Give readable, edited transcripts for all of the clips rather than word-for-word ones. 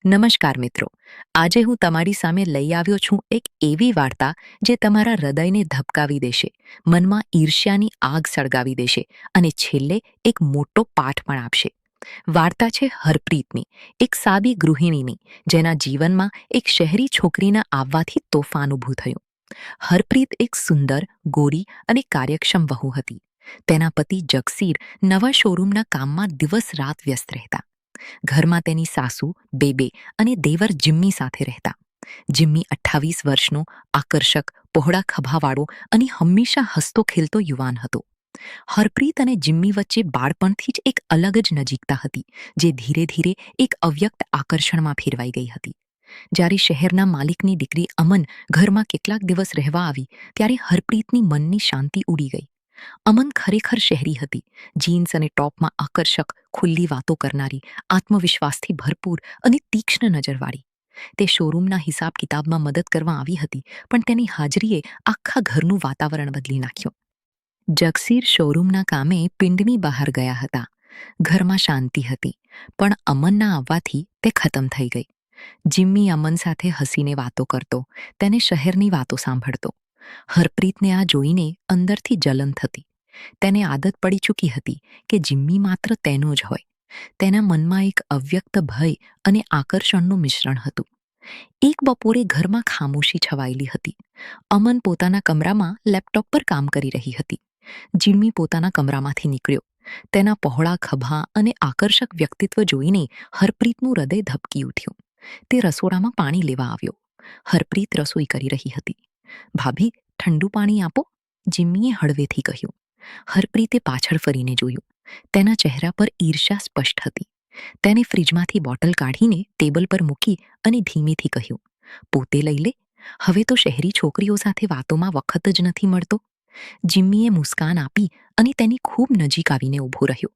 નમસ્કાર મિત્રો. આજે હું તમારી સામે લઈ આવ્યો છું એક એવી વાર્તા જે તમારા હૃદયને ધબકાવી દેશે, મનમાં ઈર્ષ્યાની આગ સળગાવી દેશે અને છેલ્લે એક મોટો પાઠ પણ આપશે. વાર્તા છે હરપ્રીતની, એક સાદી ગૃહિણીની, જેના જીવનમાં એક શહેરી છોકરીના આવવાથી તોફાન ઊભું થયું. હરપ્રીત એક સુંદર, ગોરી અને કાર્યક્ષમ વહુ હતી. તેના પતિ જગસીર નવા શોરૂમના કામમાં દિવસ રાત વ્યસ્ત રહેતા. ઘરમાં તેની સાસુ, બેબે અને દેવર જિમ્મી સાથે રહેતા. જિમ્મી 28 વર્ષનો, આકર્ષક, પહોળા ખભાવાળો અને હંમેશા હસતો ખેલતો યુવાન હતો. હરપ્રીત અને જિમ્મી વચ્ચે બાળપણથી જ એક અલગ જ નજીકતા હતી, જે ધીરે ધીરે એક અવ્યક્ત આકર્ષણમાં ફેરવાઈ ગઈ હતી. જ્યારે શહેરના માલિકની દીકરી અમન ઘરમાં કેટલાક દિવસ રહેવા આવી, ત્યારે હરપ્રીતની મનની શાંતિ ઉડી ગઈ. અમન ખરેખર શહેરી હતી, જીન્સ અને ટોપમાં આકર્ષક, ખુલ્લી વાતો કરનારી, આત્મવિશ્વાસથી ભરપૂર અને તીક્ષ્ણ નજરવાળી. તે શોરૂમના હિસાબ કિતાબમાં મદદ કરવા આવી હતી, પણ તેની હાજરીએ આખા ઘરનું વાતાવરણ બદલી નાખ્યું. જગસીર શોરૂમના કામે પિંડની બહાર ગયા હતા. ઘરમાં શાંતિ હતી, પણ અમનના આવવાથી તે ખતમ થઈ ગઈ. જિમ્મી અમન સાથે હસીને વાતો કરતો, તેને શહેરની વાતો સાંભળતો. હરપ્રીતને આ જોઈને અંદરથી જલન થતી. તેને આદત પડી ચૂકી હતી કે જિમ્મી માત્ર તેનો જ હોય. તેના મનમાં એક અવ્યક્ત ભય અને આકર્ષણનું મિશ્રણ હતું. એક બપોરે ઘરમાં ખામોશી છવાયેલી હતી. અમન પોતાના કમરામાં લેપટોપ પર કામ કરી રહી હતી. જિમ્મી પોતાના કમરામાંથી નીકળ્યો. તેના પહોળા ખભા અને આકર્ષક વ્યક્તિત્વ જોઈને હરપ્રીતનું હૃદય ધબકી ઉઠ્યું. તે રસોડામાં પાણી લેવા આવ્યો. હરપ્રીત રસોઈ કરી રહી હતી. ભાભી, ઠંડુ પાણી આપો, જિમ્મીએ હળવેથી કહ્યું. હરપ્રીતે પાછળ ફરીને જોયું. તેના ચહેરા પર ઈર્ષ્યા સ્પષ્ટ હતી. તેને ફ્રીજમાંથી બોટલ કાઢીને ટેબલ પર મૂકી અને ધીમેથી કહ્યું, પોતે લઈ લે, હવે તો શહેરી છોકરીઓ સાથે વાતોમાં વખત જ નથી મળતો. જિમ્મીએ મુસ્કાન આપી અને તેની ખૂબ નજીક આવીને ઊભો રહ્યો.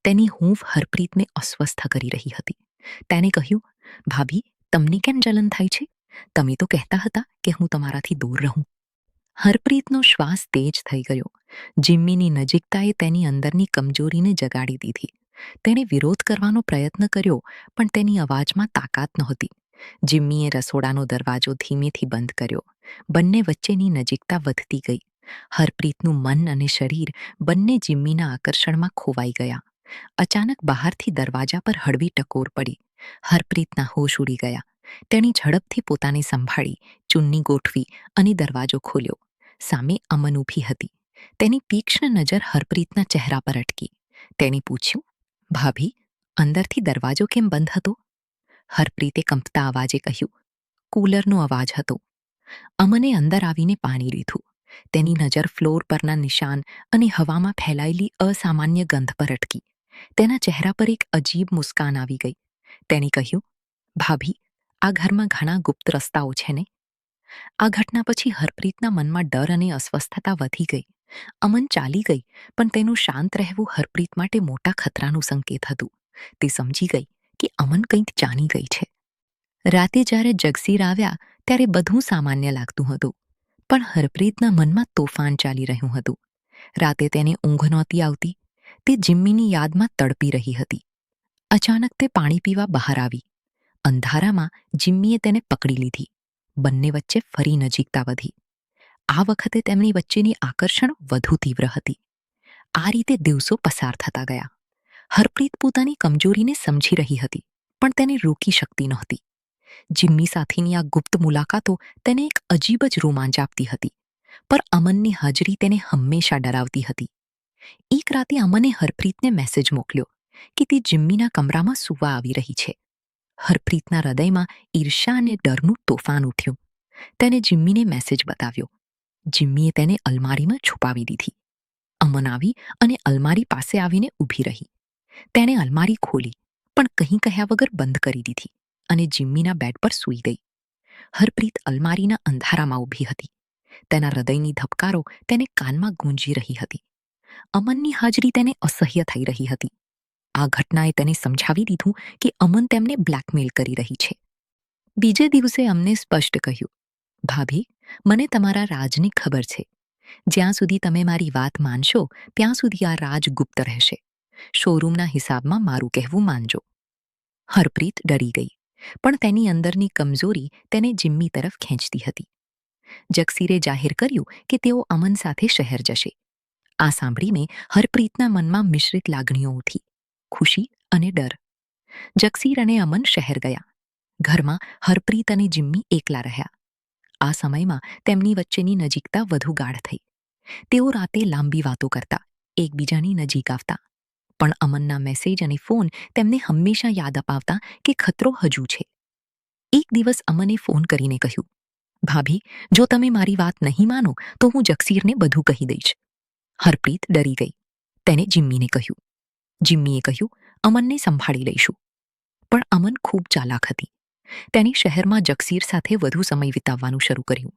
તેની હૂંફ હરપ્રીતને અસ્વસ્થ કરી રહી હતી. તેને કહ્યું, ભાભી, તમને કેમ જલન થાય છે? તમે તો કહેતા હતા કે હું તમારાથી દૂર રહું. હરપ્રીતનો શ્વાસ તેજ થઈ ગયો. જિમ્મીની નજીકતાએ તેની અંદરની કમજોરીને જગાડી દીધી. તેણે વિરોધ કરવાનો પ્રયત્ન કર્યો, પણ તેની અવાજમાં તાકાત નહોતી. જિમ્મીએ રસોડાનો દરવાજો ધીમેથી બંધ કર્યો. બંને વચ્ચેની નજીકતા વધતી ગઈ. હરપ્રીતનું મન અને શરીર બંને જિમ્મીના આકર્ષણમાં ખોવાઈ ગયા. અચાનક બહારથી દરવાજા પર હળવી ટકોર પડી. હરપ્રીતના હોશ ઉડી ગયા. તેણી ઝડપથી પોતાને સંભાળી, ચુન્ની ગોઠવી અને દરવાજો ખોલ્યો. સામે અમન ઊભી હતી. તેની તીક્ષ્ણ નજર હરપ્રીતના ચહેરા પર અટકી. તેણે પૂછ્યું, ભાભી, અંદરથી દરવાજો કેમ બંધ હતો? હરપ્રીતે કંપતા અવાજે કહ્યું, કૂલરનો અવાજ હતો. અમને અંદર આવીને પાણી લીધું. તેની નજર ફ્લોર પરના નિશાન અને હવામાં ફેલાયેલી અસામાન્ય ગંધ પર અટકી. તેના ચહેરા પર એક અજીબ મુસ્કાન આવી ગઈ. તેણે કહ્યું, ભાભી, આ ઘરમાં ઘણા ગુપ્ત રસ્તાઓ છે ને? આ ઘટના પછી હરપ્રીતના મનમાં ડર અને અસ્વસ્થતા વધી ગઈ. અમન ચાલી ગઈ, પણ તેનું શાંત રહેવું હરપ્રીત માટે મોટા ખતરાનું સંકેત હતું. તે સમજી ગઈ કે અમન કંઈક જાણી ગઈ છે. રાતે જ્યારે જગસીર આવ્યા, ત્યારે બધું સામાન્ય લાગતું હતું, પણ હરપ્રીતના મનમાં તોફાન ચાલી રહ્યું હતું. રાતે તેને ઊંઘ નહોતી આવતી. તે જિમ્મીની યાદમાં તડપી રહી હતી. અચાનક તે પાણી પીવા બહાર આવી. અંધારામાં જિમ્મીએ તેને પકડી લીધી. બંને વચ્ચે ફરી નજીકતા વધી. આ વખતે તેમની વચ્ચેની આકર્ષણ વધુ તીવ્ર હતી. આ રીતે દિવસો પસાર થતા ગયા. હરપ્રીત પોતાની કમજોરીને સમજી રહી હતી, પણ તેને રોકી શકતી નહોતી. જિમ્મી સાથેની આ ગુપ્ત મુલાકાતો તેને એક અજીબ જ રોમાંચ આપતી હતી, પણ અમનની હાજરી તેને હંમેશા ડરાવતી હતી. એક રાતે અમને હરપ્રીતને મેસેજ મોકલ્યો કે તે જિમ્મીના કમરામાં સૂવા આવી રહી છે. હરપ્રીતના હૃદયમાં ઈર્ષ્યા અને ડરનું તોફાન ઉઠ્યું. તેને જિમ્મીને મેસેજ બતાવ્યો. જિમ્મીએ તેને અલમારીમાં છુપાવી દીધી. અમન આવી અને અલમારી પાસે આવીને ઊભી રહી. તેણે અલમારી ખોલી, પણ કંઈ કહ્યા વગર બંધ કરી દીધી અને જિમ્મીના બેડ પર સૂઈ ગઈ. હરપ્રીત અલમારીના અંધારામાં ઊભી હતી. તેના હૃદયની ધબકારો તેને કાનમાં ગૂંજી રહી હતી. અમનની હાજરી તેને અસહ્ય થઈ રહી હતી. આ ઘટનાએ તેને સમજાવી દીધું કે અમન તેમને બ્લેકમેલ કરી રહી છે. બીજે દિવસે અમને સ્પષ્ટ કહ્યું, ભાભી, મને તમારા રાજની ખબર છે. જ્યાં સુધી તમે મારી વાત માનશો, ત્યાં સુધી આ રાજ ગુપ્ત રહેશે. શોરૂમના હિસાબમાં મારું કહેવું માનજો. હરપ્રીત ડરી ગઈ. પણ તેની અંદરની કમજોરી તેને જિમ્મી તરફ ખેંચતી હતી. જગસીરે જાહેર કર્યું કે તેઓ અમન સાથે શહેર જશે. આ સાંભળીને હરપ્રીતના મનમાં મિશ્રિત લાગણીઓ ઉઠી, ખુશી અને ડર. જગસીર અને અમન શહેર ગયા. ઘરમાં હરપ્રીત અને જિમ્મી એકલા રહ્યા. આ સમયમાં તેમની વચ્ચેની નજીકતા વધુ ગાઢ થઈ. તેઓ રાતે લાંબી વાતો કરતા, એકબીજાની નજીક આવતા. પણ અમનના મેસેજ અને ફોન તેમને હંમેશા યાદ અપાવતા કે ખતરો હજુ છે. એક દિવસ અમને ફોન કરીને કહ્યું, ભાભી, જો તમે મારી વાત નહીં માનો તો હું જગસીરને બધું કહી દઈશ. હરપ્રીત ડરી ગઈ. તેને જિમ્મીને કહ્યું. જિમ્મીએ કહ્યું, અમનને સંભાળી લઈશું. પણ અમન ખૂબ ચાલાક હતી. તેની શહેરમાં જગસીર સાથે વધુ સમય વિતાવવાનું શરૂ કર્યું.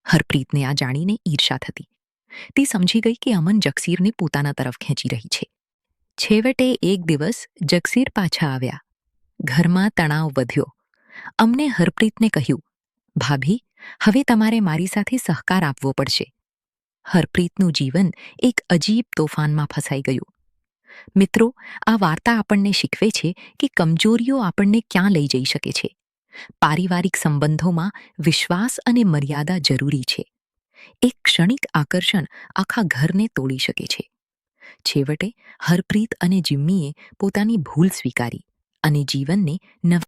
હરપ્રીતને આ જાણીને ઈર્ષા થતી. તે સમજી ગઈ કે અમન જગસીરને પોતાના તરફ ખેંચી રહી છે. છેવટે એક દિવસ જગસીર પાછા આવ્યા. ઘરમાં તણાવ વધ્યો. અમને હરપ્રીતને કહ્યું, ભાભી, હવે તમારે મારી સાથે સહકાર આપવો પડશે. હરપ્રીતનું જીવન એક અજીબ તોફાનમાં ફસાઈ ગયું. મિત્રો, આ વાર્તા આપણને શીખવે છે કે કમજોરીઓ આપણને ક્યાં લઈ જઈ શકે છે. પારિવારિક સંબંધોમાં વિશ્વાસ અને મર્યાદા જરૂરી છે. એક ક્ષણિક આકર્ષણ આખા ઘરને તોડી શકે છે. છેવટે હરપ્રીત અને જિમ્મીએ પોતાની ભૂલ સ્વીકારી અને જીવનને નવ